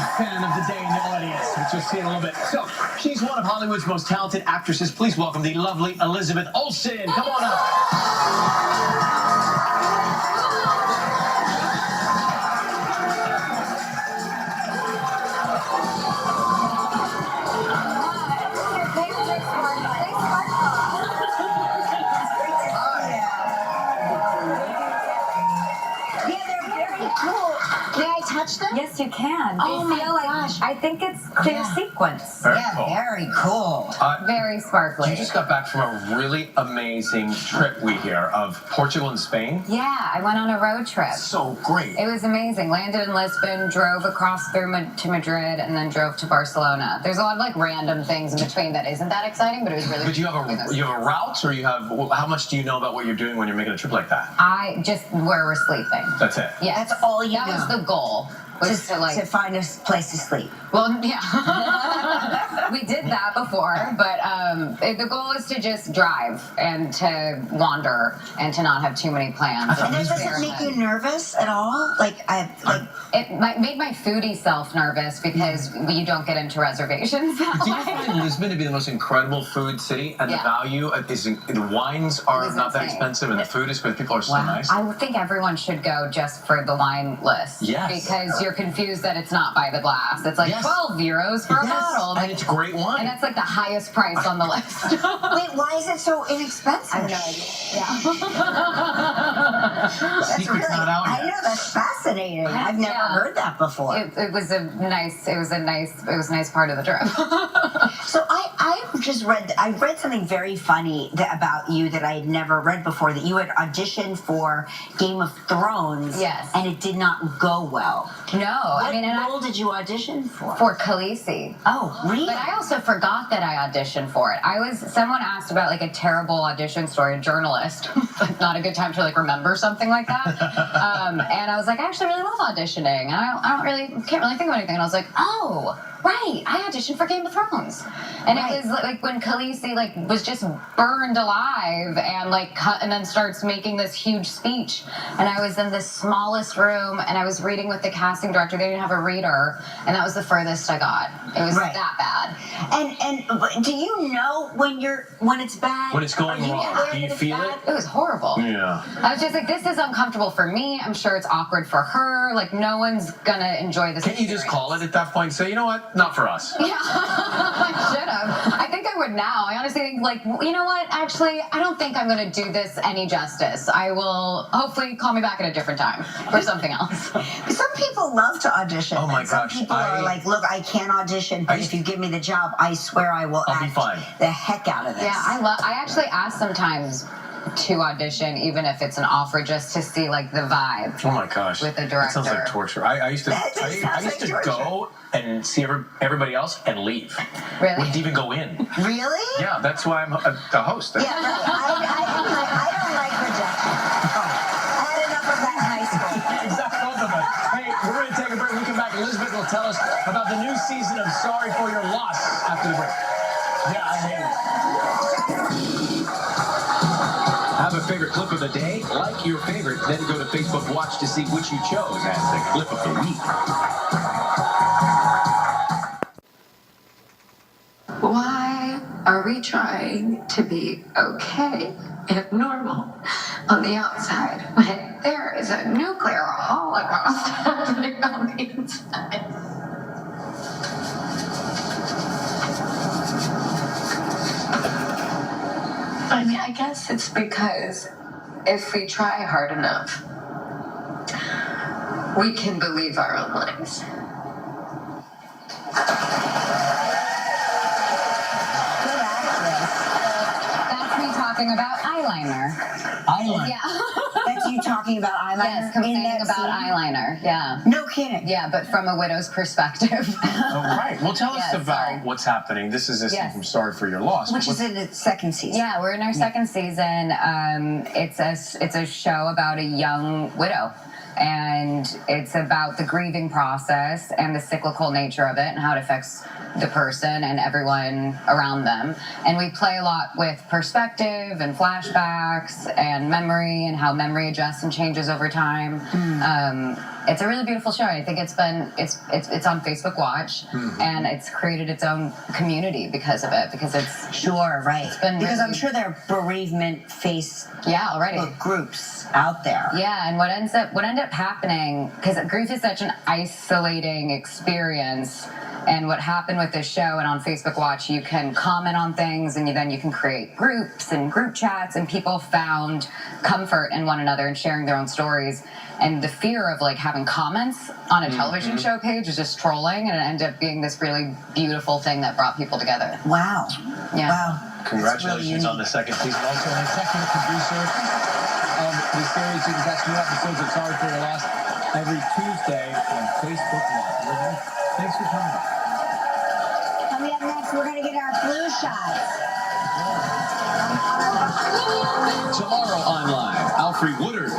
fan of the day in the audience, which you'll see in a little bit. So, she's one of Hollywood's most talented actresses. Please welcome the lovely Elizabeth Olsen. Come on up. Touch them? Yes, you can. Oh my gosh. I think it's clear sequence. Very cool. Very cool. Very sparkly. You just got back from a really amazing trip, we hear, of Portugal and Spain. Yeah, I went on a road trip. So great. It was amazing. Landed in Lisbon, drove across through to Madrid, and then drove to Barcelona. There's a lot of like random things in between that isn't that exciting, but it was really. But you have a route, or you have? How much do you know about what you're doing when you're making a trip like that? I just where we're sleeping. That's it. Yeah, that's all you know. That was the goal. Was to find a place to sleep. Well, yeah, we did that before, but the goal is to just drive and to wander and to not have too many plans. And that doesn't make you nervous at all? It made my foodie self nervous because you don't get into reservations. Do you find Lisbon to be the most incredible food city, and the value is the wines are not that expensive, and the food is good. People are so nice. I would think everyone should go just for the wine list. Yes. Because you're confused that it's not by the glass. It's like 12 euros for a bottle. And it's great wine. And that's like the highest price on the list. Wait, why is it so inexpensive? I have no idea. Yeah. Secret's not out yet. I know, that's fascinating. I've never heard that before. It was a nice part of the trip. So I read something very funny about you that I had never read before, that you had auditioned for Game of Thrones. Yes. And it did not go well. No. What role did you audition for? For Khaleesi. Oh, really? But I also forgot that I auditioned for it. Someone asked about like a terrible audition story, a journalist, but not a good time to like remember something like that. And I was like, I actually really love auditioning. And I can't really think of anything. And I was like, oh, right, I auditioned for Game of Thrones. And it was like when Khaleesi like was just burned alive and like cut and then starts making this huge speech. And I was in the smallest room and I was reading with the casting director. They didn't have a reader, and that was the furthest I got. It was that bad. And do you know when it's bad? When it's going wrong, do you feel it? It was horrible. Yeah. I was just like, this is uncomfortable for me. I'm sure it's awkward for her. Like, no one's gonna enjoy this. Can't you just call it at that point and say, you know what? Not for us. Yeah, I should have. I think I would now. I honestly think, like, you know what? Actually, I don't think I'm going to do this any justice. I will hopefully call me back at a different time for something else. Some people love to audition. Oh my gosh. Some people are like, look, I can't audition, but if you give me the job, I swear I will act the heck out of this. Yeah, I actually ask sometimes to audition, even if it's an offer, just to see like the vibe. Oh my gosh, with the director. That sounds like torture. I used to go and see everybody else and leave. Really? Wouldn't even go in. Really? Yeah, that's why I'm the host. Yeah, I don't like rejection. I had enough of that in high school. Exactly, both of us. Hey, we're going to take a break. When we come back, Elizabeth will tell us about the new season of Sorry for Your Loss after the break. Yeah, I hate it. Have a favorite clip of the day? Like your favorite, then go to Facebook Watch to see which you chose as the clip of the week. Why are we trying to be okay and normal on the outside when there is a nuclear holocaust happening on the inside? I mean, I guess it's because if we try hard enough, we can believe our own lies. That's me talking about eyeliner. Eyeliner? Yeah. That's you talking about eyeliner? Yes, complaining about eyeliner. Yeah. No kidding. Yeah, but from a widow's perspective. Oh, right. Well, tell us about what's happening. This is a scene from Sorry for Your Loss. Which is in its second season. Yeah, we're in our second season. It's a show about a young widow. And it's about the grieving process and the cyclical nature of it and how it affects the person and everyone around them. And we play a lot with perspective and flashbacks and memory and how memory adjusts and changes over time. It's a really beautiful show. I think it's on Facebook Watch, and it's created its own community because of it. Because it's Sure, right. been Because really- I'm sure there are bereavement face already. groups out there. Yeah, and what ended up happening, because grief is such an isolating experience, and what happened with this show and on Facebook Watch, you can comment on things, and then you can create groups and group chats, and people found comfort in one another and sharing their own stories. And the fear of like having comments on a television show page is just trolling, and it ended up being this really beautiful thing that brought people together. Wow. Yeah. Wow. Congratulations on the second season. Also, an executive producer of the series. You can catch new episodes of Sorry for Your Loss every Tuesday on Facebook Live. Elizabeth, thanks for coming. Coming up next, we're going to get our flu shots. Tomorrow on Live, Alfre Woodard.